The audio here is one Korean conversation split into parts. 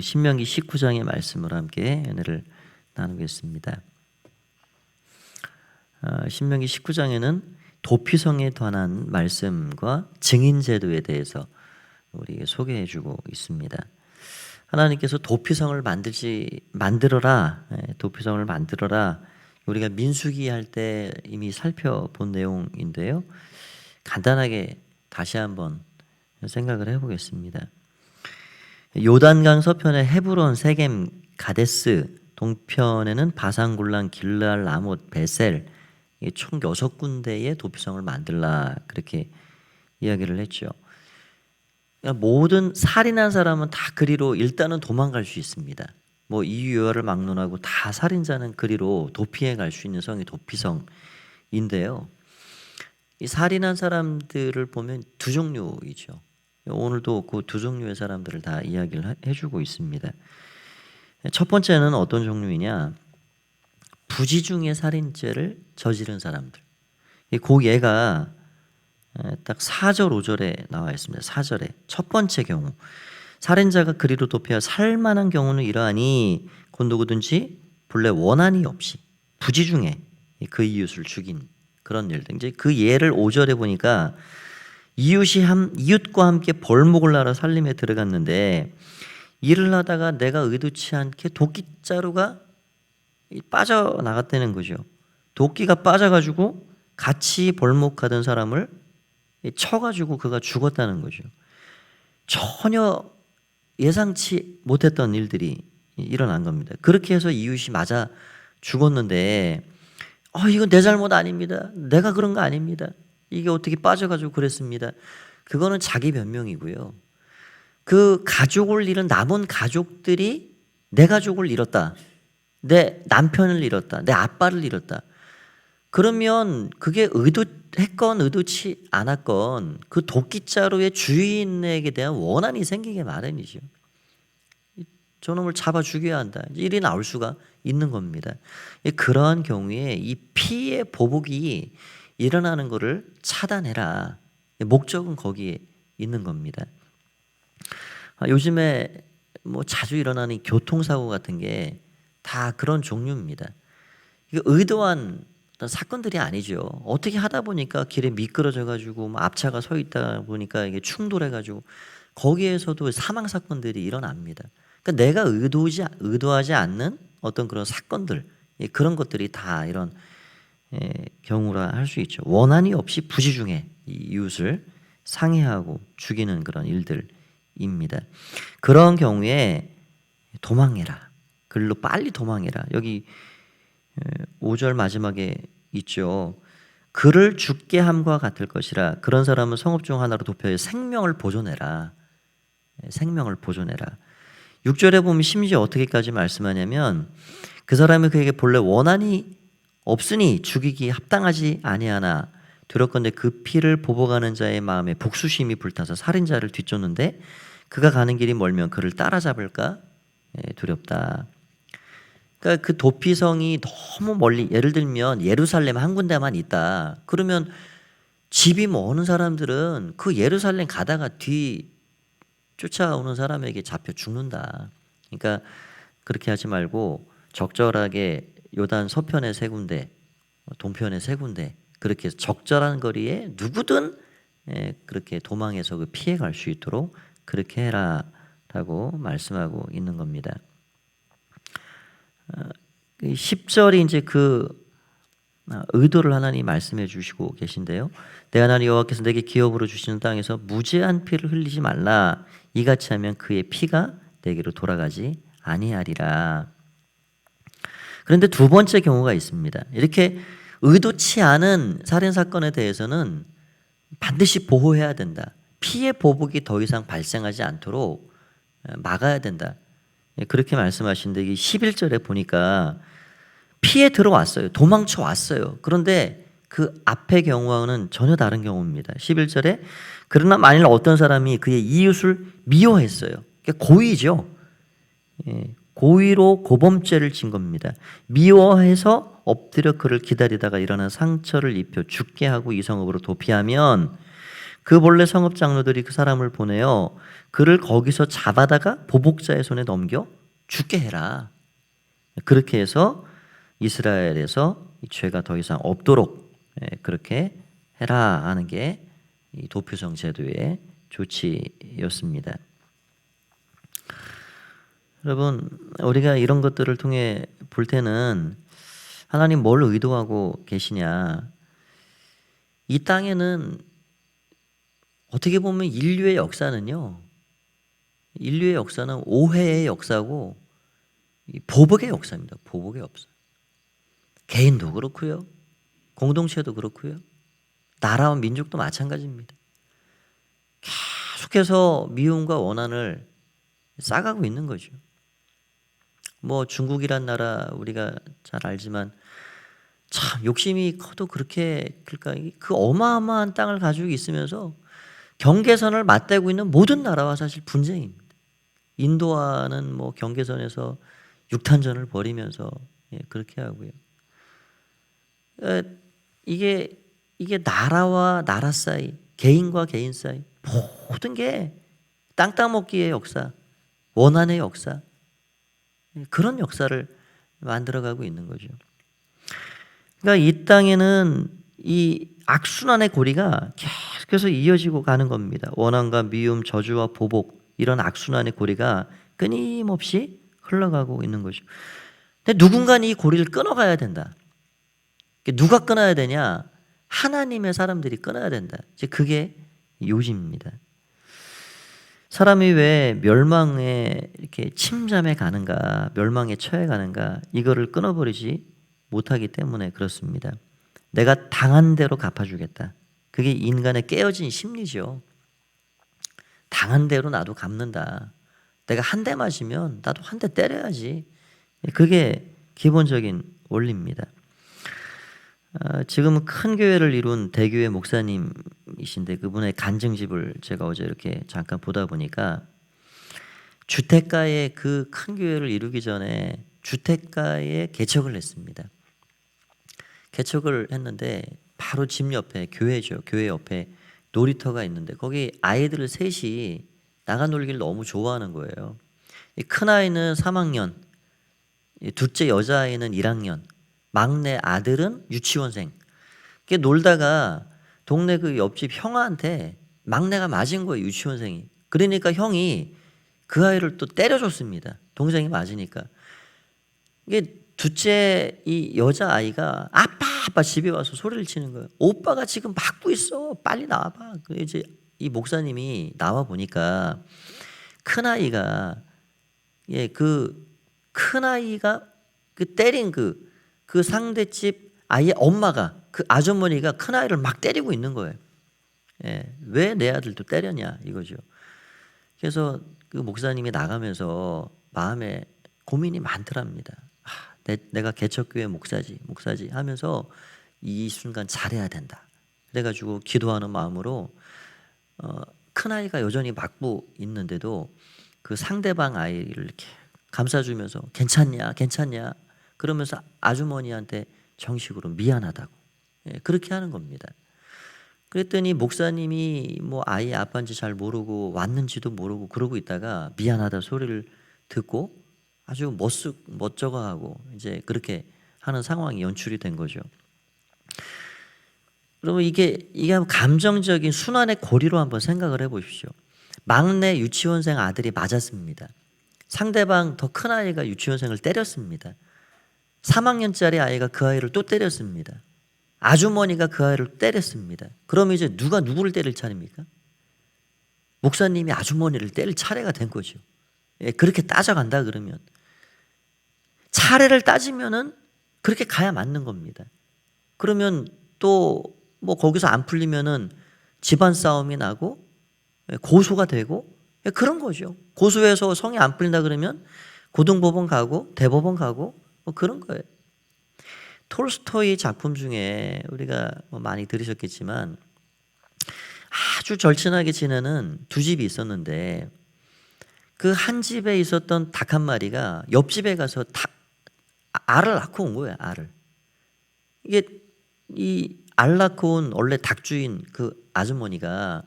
신명기 19장의 말씀을 함께 은혜를 나누겠습니다. 신명기 19장에는 도피성에 관한 말씀과 증인제도에 대해서 우리에게 소개해주고 있습니다. 하나님께서 도피성을 만들어라, 도피성을 만들어라. 우리가 민수기 할 때 이미 살펴본 내용인데요. 간단하게 다시 한번 생각을 해보겠습니다. 요단강 서편의 헤브론, 세겜, 가데스, 동편에는 바산, 골란, 길르알, 라못, 베셀 총 6군데의 도피성을 만들라 그렇게 이야기를 했죠. 그러니까 모든 살인한 사람은 다 그리로 일단은 도망갈 수 있습니다. 뭐 이유여를 막론하고 다 살인자는 그리로 도피해 갈 수 있는 성이 도피성인데요. 이 살인한 사람들을 보면 두 종류이죠. 오늘도 그 두 종류의 사람들을 다 이야기를 해주고 있습니다. 첫 번째는 어떤 종류이냐? 부지중에 살인죄를 저지른 사람들. 그 예가 딱 4절 5절에 나와 있습니다. 4절에 첫 번째 경우 살인자가 그리로 도피하여 살만한 경우는 이러하니 곧 누구든지 본래 원한이 없이 부지중에 그 이웃을 죽인 그런 일들. 이제 그 예를 5절에 보니까 이웃과 함께 벌목을 나러 살림에 들어갔는데 일을 하다가 내가 의도치 않게 도끼자루가 빠져나갔다는 거죠. 도끼가 빠져가지고 같이 벌목하던 사람을 쳐가지고 그가 죽었다는 거죠. 전혀 예상치 못했던 일들이 일어난 겁니다. 그렇게 해서 이웃이 맞아 죽었는데 이건 내 잘못 아닙니다. 내가 그런 거 아닙니다. 이게 어떻게 빠져가지고 그랬습니다. 그거는 자기 변명이고요. 그 가족을 잃은 남은 가족들이 내 가족을 잃었다. 내 남편을 잃었다. 내 아빠를 잃었다. 그러면 그게 의도했건 의도치 않았건 그 도끼자루의 주인에게 대한 원한이 생기게 마련이죠. 저놈을 잡아 죽여야 한다. 일이 나올 수가 있는 겁니다. 그러한 경우에 이 피의 보복이 일어나는 것을 차단해라. 목적은 거기에 있는 겁니다. 요즘에 뭐 자주 일어나는 교통사고 같은 게 다 그런 종류입니다. 이거 의도한 사건들이 아니죠. 어떻게 하다 보니까 길에 미끄러져 가지고 앞차가 서 있다 보니까 이게 충돌해 가지고 거기에서도 사망 사건들이 일어납니다. 그러니까 내가 의도하지 않는 어떤 그런 사건들, 그런 것들이 다 이런 경우라 할 수 있죠. 원한이 없이 부지중에 이웃을 상해하고 죽이는 그런 일들입니다. 그런 경우에 도망해라. 글로 빨리 도망해라. 여기 5절 마지막에 있죠. 그를 죽게 함과 같을 것이라. 그런 사람은 성읍 중 하나로 도피하여 생명을 보존해라. 생명을 보존해라. 6절에 보면 심지어 어떻게까지 말씀하냐면 그 사람이 그에게 본래 원한이 없으니 죽이기 합당하지 아니하나 두렵건대 그 피를 보복하는 자의 마음에 복수심이 불타서 살인자를 뒤쫓는데 그가 가는 길이 멀면 그를 따라잡을까 두렵다. 그러니까 그 도피성이 너무 멀리, 예를 들면 예루살렘 한 군데만 있다. 그러면 집이 먼 사람들은 그 예루살렘 가다가 뒤 쫓아오는 사람에게 잡혀 죽는다. 그러니까 그렇게 하지 말고 적절하게 요단 서편에 3군데, 동편에 3군데 그렇게 적절한 거리에 누구든 그렇게 도망해서 그 피해 갈 수 있도록 그렇게 해라라고 말씀하고 있는 겁니다. 10절이 이제 그 의도를 하나님 말씀해 주시고 계신데요. 내 하나님 여호와께서 내게 기업으로 주시는 땅에서 무죄한 피를 흘리지 말라. 이같이 하면 그의 피가 내게로 돌아가지 아니하리라. 그런데 두 번째 경우가 있습니다. 이렇게 의도치 않은 살인 사건에 대해서는 반드시 보호해야 된다. 피해 보복이 더 이상 발생하지 않도록 막아야 된다. 그렇게 말씀하시는데 11절에 보니까 피해 들어왔어요. 도망쳐 왔어요. 그런데 그 앞의 경우와는 전혀 다른 경우입니다. 11절에 그러나 만일 어떤 사람이 그의 이웃을 미워했어요. 고의죠. 고의로 고범죄를 진 겁니다. 미워해서 엎드려 그를 기다리다가 일어나 상처를 입혀 죽게 하고 이성읍으로 도피하면 그 본래 성읍 장로들이 그 사람을 보내어 그를 거기서 잡아다가 보복자의 손에 넘겨 죽게 해라. 그렇게 해서 이스라엘에서 이 죄가 더 이상 없도록 그렇게 해라 하는 게 이 도표성 제도의 조치였습니다. 여러분, 우리가 이런 것들을 통해 볼 때는 하나님 뭘 의도하고 계시냐? 이 땅에는 어떻게 보면 인류의 역사는요, 인류의 역사는 오해의 역사고 보복의 역사입니다. 보복의 역사. 개인도 그렇고요, 공동체도 그렇고요, 나라와 민족도 마찬가지입니다. 계속해서 미움과 원한을 쌓아가고 있는 거죠. 뭐 중국이란 나라 우리가 잘 알지만 참 욕심이 커도 그렇게 그러니까 그 어마어마한 땅을 가지고 있으면서 경계선을 맞대고 있는 모든 나라와 사실 분쟁입니다. 인도와는 뭐 경계선에서 육탄전을 벌이면서 그렇게 하고요. 이게 나라와 나라 사이, 개인과 개인 사이 모든 게 땅 따먹기의 역사, 원한의 역사, 그런 역사를 만들어가고 있는 거죠. 그러니까 이 땅에는 이 악순환의 고리가 계속해서 이어지고 가는 겁니다. 원한과 미움, 저주와 보복, 이런 악순환의 고리가 끊임없이 흘러가고 있는 거죠. 근데 누군가는 이 고리를 끊어가야 된다. 누가 끊어야 되냐? 하나님의 사람들이 끊어야 된다. 이제 그게 요지입니다. 사람이 왜 멸망에 이렇게 침잠에 가는가, 멸망에 처해 가는가, 이거를 끊어버리지 못하기 때문에 그렇습니다. 내가 당한 대로 갚아주겠다. 그게 인간의 깨어진 심리죠. 당한 대로 나도 갚는다. 내가 한 대 맞으면 나도 한 대 때려야지. 그게 기본적인 원리입니다. 지금은 큰 교회를 이룬 대교회 목사님이신데 그분의 간증집을 제가 어제 이렇게 잠깐 보다 보니까 주택가의 그 큰 교회를 이루기 전에 주택가에 개척을 했습니다. 개척을 했는데 바로 집 옆에 교회죠. 교회 옆에 놀이터가 있는데 거기 아이들 셋이 나가 놀기를 너무 좋아하는 거예요. 큰 아이는 3학년, 둘째 여자아이는 1학년, 막내 아들은 유치원생. 놀다가 동네 그 옆집 형한테 막내가 맞은 거예요, 유치원생이. 그러니까 형이 그 아이를 또 때려줬습니다. 동생이 맞으니까. 이게 둘째 이 여자아이가 아빠 집에 와서 소리를 치는 거예요. 오빠가 지금 맞고 있어. 빨리 나와봐. 이제 이 목사님이 나와 보니까 큰아이가 큰아이가 때린 그 상대집 아이의 엄마가 그 아주머니가 큰아이를 막 때리고 있는 거예요. 왜 내 아들도 때렸냐 이거죠. 그래서 그 목사님이 나가면서 마음에 고민이 많더랍니다. 내가 개척교회 목사지 하면서 이 순간 잘해야 된다. 그래가지고 기도하는 마음으로 큰아이가 여전히 맞고 있는데도 그 상대방 아이를 이렇게 감싸주면서 괜찮냐 그러면서 아주머니한테 정식으로 미안하다고 그렇게 하는 겁니다. 그랬더니 목사님이 뭐 아이 아빠인지 잘 모르고 왔는지도 모르고 그러고 있다가 미안하다 소리를 듣고 아주 멋쩍어하고 이제 그렇게 하는 상황이 연출이 된 거죠. 그러면 이게 감정적인 순환의 고리로 한번 생각을 해보십시오. 막내 유치원생 아들이 맞았습니다. 상대방 더 큰 아이가 유치원생을 때렸습니다. 3학년짜리 아이가 그 아이를 또 때렸습니다. 아주머니가 그 아이를 때렸습니다. 그러면 이제 누가 누구를 때릴 차례입니까? 목사님이 아주머니를 때릴 차례가 된 거죠. 그렇게 따져간다 그러면 차례를 따지면은 그렇게 가야 맞는 겁니다. 그러면 또 뭐 거기서 안 풀리면은 집안 싸움이 나고 고소가 되고 그런 거죠. 고소해서 성이 안 풀린다 그러면 고등법원 가고 대법원 가고 뭐 그런 거예요. 톨스토이 작품 중에 우리가 뭐 많이 들으셨겠지만 아주 절친하게 지내는 두 집이 있었는데 그 한 집에 있었던 닭 한 마리가 옆집에 가서 알을 낳고 온 거예요. 알을. 이게 이 알 낳고 온 원래 닭주인 그 아주머니가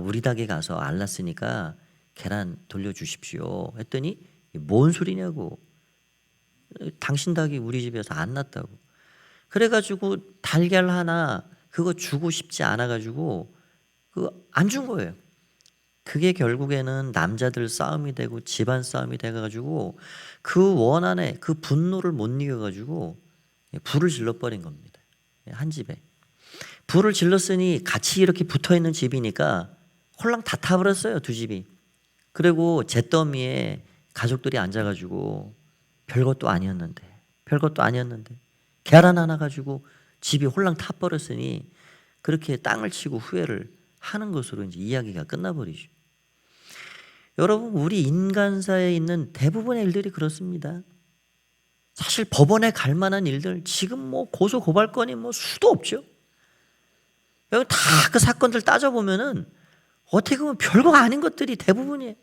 우리 닭에 가서 알랐으니까 계란 돌려주십시오 했더니 뭔 소리냐고. 당신 닭이 우리 집에서 안 났다고. 그래가지고 달걀 하나 그거 주고 싶지 않아가지고 안 준 거예요. 그게 결국에는 남자들 싸움이 되고 집안 싸움이 돼가지고 그 원한에 그 분노를 못 이겨가지고 불을 질러버린 겁니다. 한 집에. 불을 질렀으니 같이 이렇게 붙어있는 집이니까 홀랑 다 타버렸어요, 두 집이. 그리고 잿더미에 가족들이 앉아가지고 별것도 아니었는데 계란 하나 가지고 집이 홀랑 타버렸으니 그렇게 땅을 치고 후회를 하는 것으로 이제 이야기가 끝나버리죠. 여러분, 우리 인간사에 있는 대부분의 일들이 그렇습니다. 사실 법원에 갈 만한 일들 지금 뭐 고소 고발 건이 뭐 수도 없죠. 여기 다 그 사건들 따져보면은 어떻게 보면 별거 아닌 것들이 대부분이에요.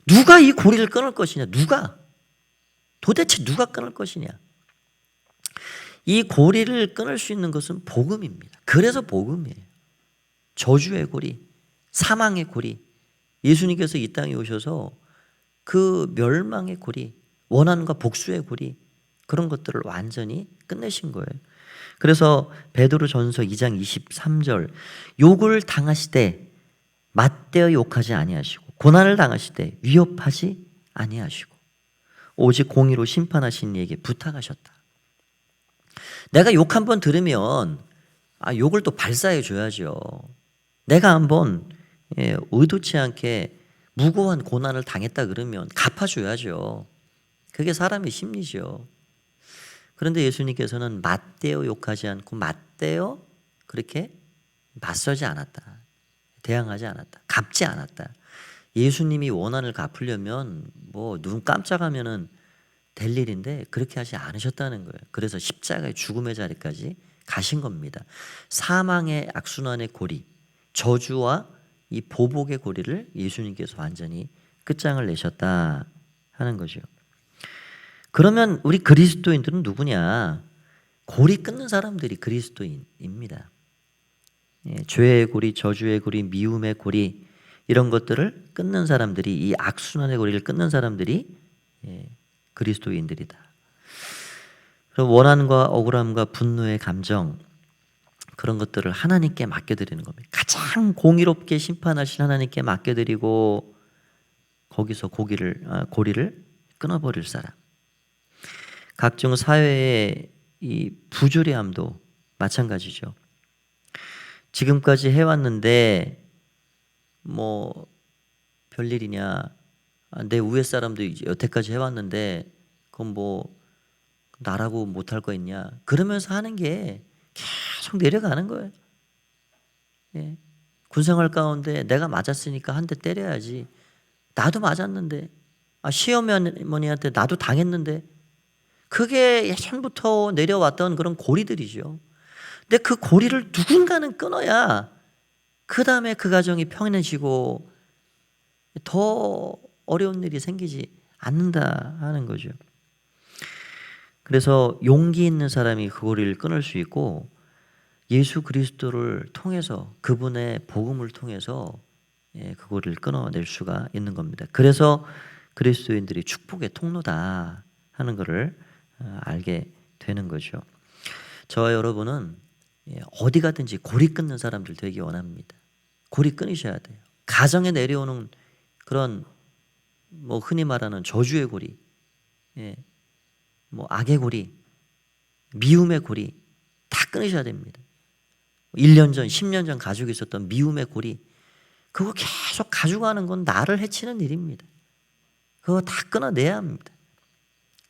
누가 이 고리를 끊을 것이냐? 도대체 누가 끊을 것이냐? 이 고리를 끊을 수 있는 것은 복음입니다. 그래서 복음이에요. 저주의 고리, 사망의 고리, 예수님께서 이 땅에 오셔서 그 멸망의 고리, 원한과 복수의 고리, 그런 것들을 완전히 끝내신 거예요. 그래서 베드로전서 2장 23절, 욕을 당하시되 맞대어 욕하지 아니하시고 고난을 당하시되 위협하지 아니하시고 오직 공의로 심판하신 이에게 부탁하셨다. 내가 욕 한번 들으면 욕을 또 발사해 줘야죠. 내가 한번 의도치 않게 무고한 고난을 당했다 그러면 갚아줘야죠. 그게 사람의 심리죠. 그런데 예수님께서는 맞대어 욕하지 않고 맞대어 그렇게 맞서지 않았다. 대항하지 않았다. 갚지 않았다. 예수님이 원한을 갚으려면 뭐 눈 깜짝하면은 될 일인데 그렇게 하지 않으셨다는 거예요. 그래서 십자가의 죽음의 자리까지 가신 겁니다. 사망의 악순환의 고리, 저주와 이 보복의 고리를 예수님께서 완전히 끝장을 내셨다 하는 거죠. 그러면 우리 그리스도인들은 누구냐? 고리 끊는 사람들이 그리스도인입니다. 죄의 고리, 저주의 고리, 미움의 고리, 이런 것들을 끊는 사람들이, 이 악순환의 고리를 끊는 사람들이 그리스도인들이다. 그럼 원한과 억울함과 분노의 감정, 그런 것들을 하나님께 맡겨드리는 겁니다. 가장 공의롭게 심판하신 하나님께 맡겨드리고 거기서 고리를 끊어버릴 사람. 각종 사회의 이 부조리함도 마찬가지죠. 지금까지 해왔는데 뭐 별일이냐, 내 위에 사람도 여태까지 해왔는데 그건 뭐 나라고 못할 거 있냐, 그러면서 하는 게 계속 내려가는 거예요. 군생활 가운데 내가 맞았으니까 한 대 때려야지, 나도 맞았는데, 시어머니한테 나도 당했는데, 그게 예전부터 내려왔던 그런 고리들이죠. 근데 그 고리를 누군가는 끊어야 그 다음에 그 가정이 평안해지고 더 어려운 일이 생기지 않는다 하는 거죠. 그래서 용기 있는 사람이 그 고리를 끊을 수 있고, 예수 그리스도를 통해서, 그분의 복음을 통해서 그 고리를 끊어낼 수가 있는 겁니다. 그래서 그리스도인들이 축복의 통로다 하는 것을 알게 되는 거죠. 저와 여러분은 어디 가든지 고리 끊는 사람들 되기 원합니다. 고리 끊으셔야 돼요. 가정에 내려오는 그런 뭐 흔히 말하는 저주의 고리, 뭐 악의 고리, 미움의 고리 다 끊으셔야 됩니다. 1년 전, 10년 전 가지고 있었던 미움의 고리, 그거 계속 가져가는 건 나를 해치는 일입니다. 그거 다 끊어내야 합니다.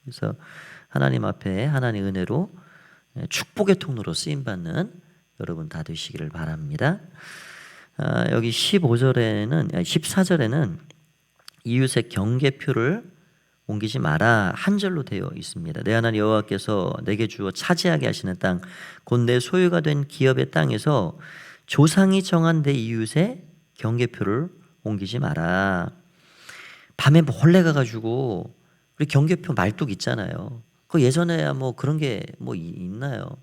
그래서 하나님 앞에 하나님의 은혜로 축복의 통로로 쓰임받는 여러분 다 되시기를 바랍니다. 여기 14절에는 이웃의 경계표를 옮기지 마라 한 절로 되어 있습니다. 내 하나님 여호와께서 내게 주어 차지하게 하시는 땅, 곧 내 소유가 된 기업의 땅에서 조상이 정한 내 이웃의 경계표를 옮기지 마라. 밤에 몰래 가가지고, 우리 경계표 말뚝 있잖아요. 그 예전에야 뭐 그런 게 뭐 있나요?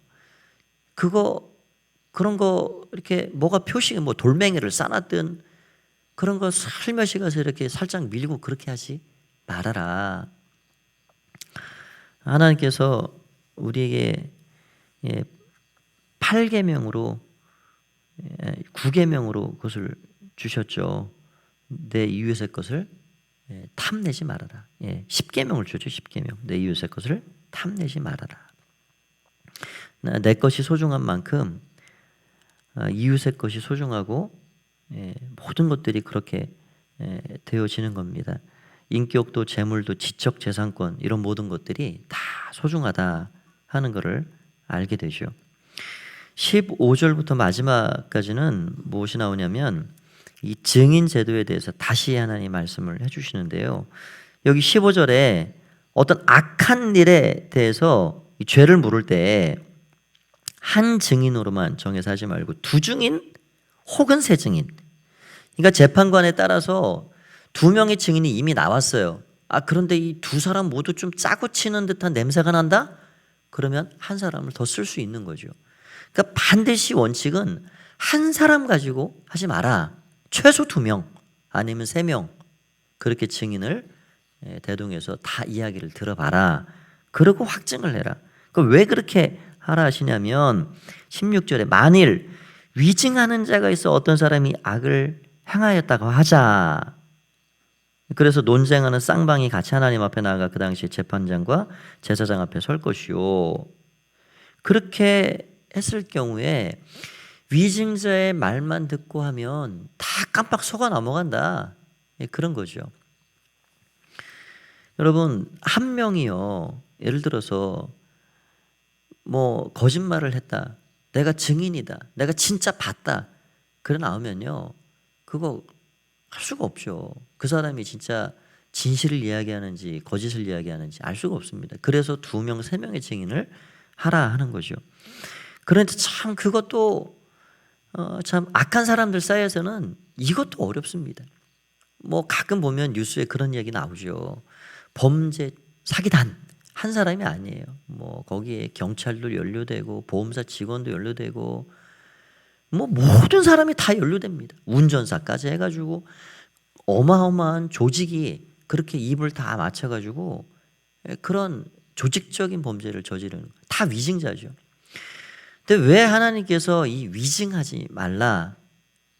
그거 그런 거 이렇게 뭐가 표시가 뭐 돌멩이를 싸놨든 그런 거 살며시 가서 이렇게 살짝 밀고 그렇게 하지 말아라. 하나님께서 우리에게 8계명으로 9계명으로 그것을 주셨죠. 내 이웃의 것을 탐내지 말아라. 10계명을 주죠. 10계명. 내 이웃의 것을 탐내지 말아라. 내 것이 소중한 만큼 이웃의 것이 소중하고 모든 것들이 그렇게 되어지는 겁니다. 인격도 재물도 지적 재산권 이런 모든 것들이 다 소중하다 하는 것을 알게 되죠. 15절부터 마지막까지는 무엇이 나오냐면 이 증인 제도에 대해서 다시 하나님 말씀을 해주시는데요. 여기 15절에 어떤 악한 일에 대해서 이 죄를 물을 때 한 증인으로만 정해서 하지 말고 두 증인 혹은 세 증인. 그러니까 재판관에 따라서 두 명의 증인이 이미 나왔어요. 그런데 이 두 사람 모두 좀 짜고 치는 듯한 냄새가 난다? 그러면 한 사람을 더 쓸 수 있는 거죠. 그러니까 반드시 원칙은 한 사람 가지고 하지 마라. 최소 2명 아니면 3명 그렇게 증인을 대동해서 다 이야기를 들어봐라. 그리고 확증을 해라. 왜 그렇게 하라 하시냐면 16절에 만일 위증하는 자가 있어 어떤 사람이 악을 행하였다고 하자. 그래서 논쟁하는 쌍방이 같이 하나님 앞에 나아가 그 당시 재판장과 제사장 앞에 설 것이요. 그렇게 했을 경우에 위증자의 말만 듣고 하면 다 깜빡 속아 넘어간다. 그런 거죠. 여러분 한 명이요. 예를 들어서 뭐 거짓말을 했다. 내가 증인이다. 내가 진짜 봤다. 그래 나오면요. 그거 할 수가 없죠. 그 사람이 진짜 진실을 이야기하는지 거짓을 이야기하는지 알 수가 없습니다. 그래서 2명, 3명의 증인을 하라 하는 거죠. 그런데 참 그것도 참 악한 사람들 사이에서는 이것도 어렵습니다. 뭐 가끔 보면 뉴스에 그런 얘기 나오죠. 범죄 사기단 한 사람이 아니에요. 뭐 거기에 경찰도 연루되고 보험사 직원도 연루되고 뭐 모든 사람이 다 연루됩니다. 운전사까지 해가지고 어마어마한 조직이 그렇게 입을 다 맞춰가지고 그런 조직적인 범죄를 저지르는 다 위증자죠. 근데 왜 하나님께서 이 위증하지 말라?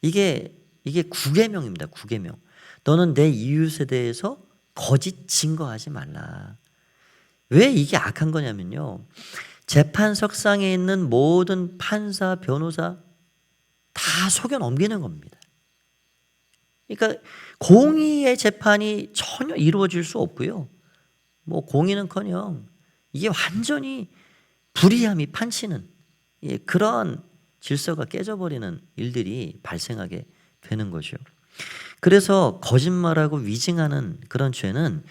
이게 9계명입니다. 9계명. 너는 내 이웃에 대해서 거짓 증거하지 말라. 왜 이게 악한 거냐면요. 재판석상에 있는 모든 판사, 변호사 다 속여 넘기는 겁니다. 그러니까 공의의 재판이 전혀 이루어질 수 없고요. 뭐 공의는커녕 이게 완전히 불의함이 판치는 그런 질서가 깨져버리는 일들이 발생하게 되는 거죠. 그래서 거짓말하고 위증하는 그런 죄는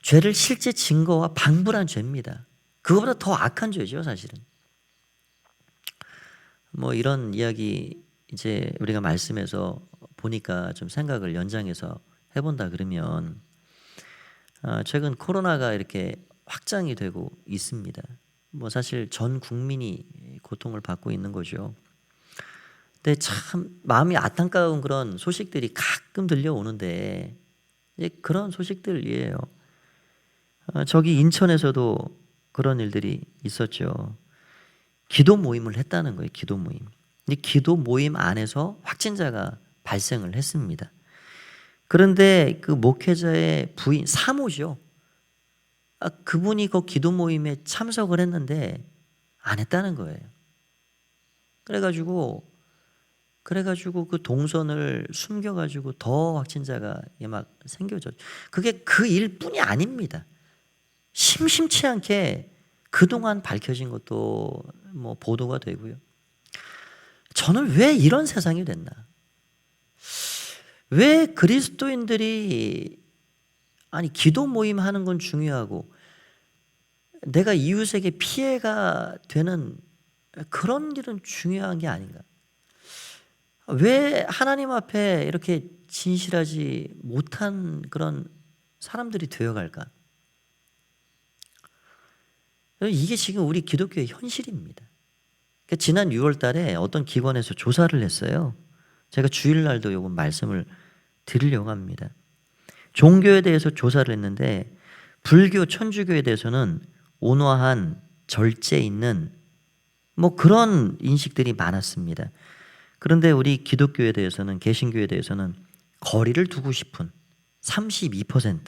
죄를 실제 증거와 방불한 죄입니다. 그거보다 더 악한 죄죠, 사실은. 뭐 이런 이야기 이제 우리가 말씀에서 보니까 좀 생각을 연장해서 해본다 그러면 최근 코로나가 이렇게 확장이 되고 있습니다. 뭐 사실 전 국민이 고통을 받고 있는 거죠. 근데 참 마음이 안타까운 그런 소식들이 가끔 들려오는데 이제 그런 소식들이에요. 저기 인천에서도 그런 일들이 있었죠. 기도 모임을 했다는 거예요. 기도 모임. 이 기도 모임 안에서 확진자가 발생을 했습니다. 그런데 그 목회자의 부인 사모죠. 그분이 그 기도 모임에 참석을 했는데 안 했다는 거예요. 그래가지고 그 동선을 숨겨가지고 더 확진자가 막 생겨져. 그게 그 일뿐이 아닙니다. 심심치 않게 그동안 밝혀진 것도 뭐 보도가 되고요. 저는 왜 이런 세상이 됐나? 왜 그리스도인들이 기도 모임 하는 건 중요하고 내가 이웃에게 피해가 되는 그런 일은 중요한 게 아닌가? 왜 하나님 앞에 이렇게 진실하지 못한 그런 사람들이 되어갈까? 이게 지금 우리 기독교의 현실입니다. 그러니까 지난 6월 달에 어떤 기관에서 조사를 했어요. 제가 주일날도 요거 말씀을 드리려고 합니다. 종교에 대해서 조사를 했는데 불교, 천주교에 대해서는 온화한 절제 있는 뭐 그런 인식들이 많았습니다. 그런데 우리 기독교에 대해서는, 개신교에 대해서는 거리를 두고 싶은 32%,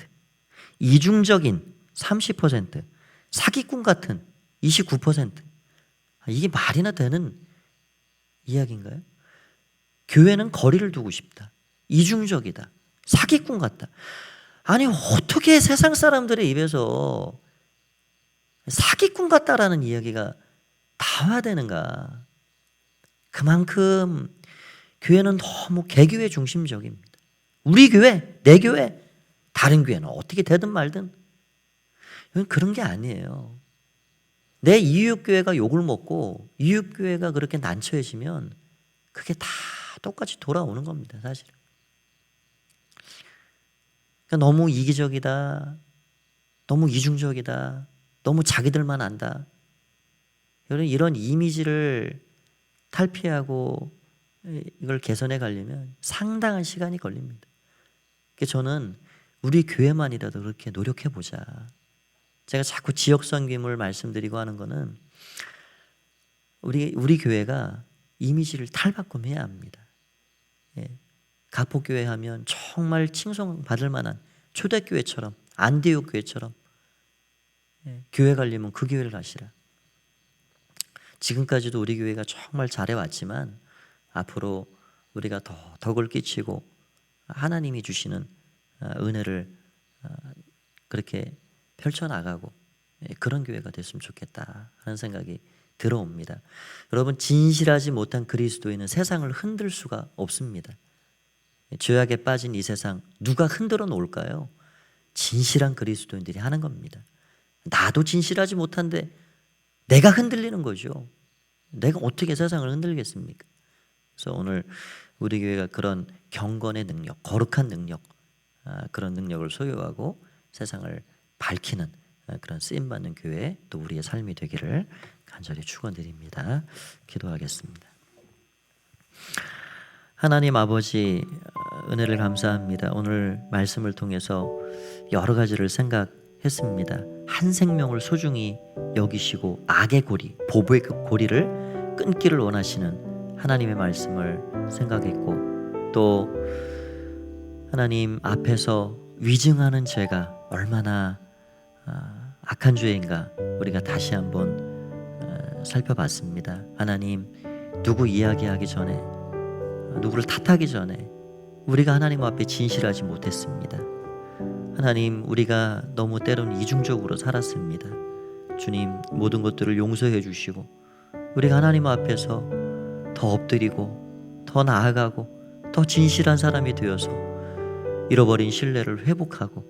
이중적인 30%, 사기꾼 같은 29%. 이게 말이나 되는 이야기인가요? 교회는 거리를 두고 싶다, 이중적이다, 사기꾼 같다. 아니 어떻게 세상 사람들의 입에서 사기꾼 같다라는 이야기가 나와야 되는가? 그만큼 교회는 너무 개교회 중심적입니다. 우리 교회, 내 교회, 다른 교회는 어떻게 되든 말든 이건 그런 게 아니에요. 내 이웃교회가 욕을 먹고 이웃교회가 그렇게 난처해지면 그게 다 똑같이 돌아오는 겁니다, 사실은. 그러니까 너무 이기적이다, 너무 이중적이다, 너무 자기들만 안다, 이런 이미지를 탈피하고 이걸 개선해 가려면 상당한 시간이 걸립니다. 그래서 저는 우리 교회만이라도 그렇게 노력해 보자. 제가 자꾸 지역 선교임을 말씀드리고 하는 거는 우리 교회가 이미지를 탈바꿈해야 합니다. 예. 가포교회 하면 정말 칭송받을 만한 초대교회처럼, 안디옥 교회처럼, 교회 가려면 그 교회를 가시라. 지금까지도 우리 교회가 정말 잘해왔지만 앞으로 우리가 더 덕을 끼치고 하나님이 주시는 은혜를 그렇게 펼쳐나가고 그런 교회가 됐으면 좋겠다 하는 생각이 들어옵니다. 여러분, 진실하지 못한 그리스도인은 세상을 흔들 수가 없습니다. 죄악에 빠진 이 세상 누가 흔들어 놓을까요? 진실한 그리스도인들이 하는 겁니다. 나도 진실하지 못한데 내가 흔들리는 거죠. 내가 어떻게 세상을 흔들겠습니까? 그래서 오늘 우리 교회가 그런 경건의 능력, 거룩한 능력, 그런 능력을 소유하고 세상을 밝히는 그런 쓰임받는 교회, 또 우리의 삶이 되기를 간절히 축원드립니다. 기도하겠습니다. 하나님 아버지, 은혜를 감사합니다. 오늘 말씀을 통해서 여러 가지를 생각했습니다. 한 생명을 소중히 여기시고 악의 고리, 보복의 고리를 끊기를 원하시는 하나님의 말씀을 생각했고, 또 하나님 앞에서 위증하는 죄가 얼마나 악한 죄인가 우리가 다시 한번 살펴봤습니다. 하나님, 누구 이야기하기 전에, 누구를 탓하기 전에 우리가 하나님 앞에 진실하지 못했습니다. 하나님, 우리가 너무 때로는 이중적으로 살았습니다. 주님, 모든 것들을 용서해 주시고 우리가 하나님 앞에서 더 엎드리고 더 나아가고 더 진실한 사람이 되어서 잃어버린 신뢰를 회복하고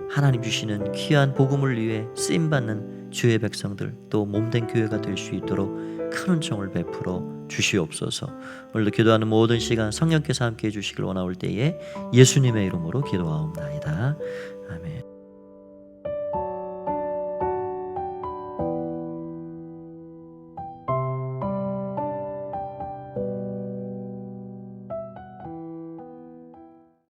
하나님 주시는 귀한 복음을 위해 쓰임받는 주의 백성들, 또 몸된 교회가 될 수 있도록 큰 은총을 베풀어 주시옵소서. 오늘도 기도하는 모든 시간 성령께서 함께해 주시길 원하올 때에 예수님의 이름으로 기도하옵나이다. 아멘.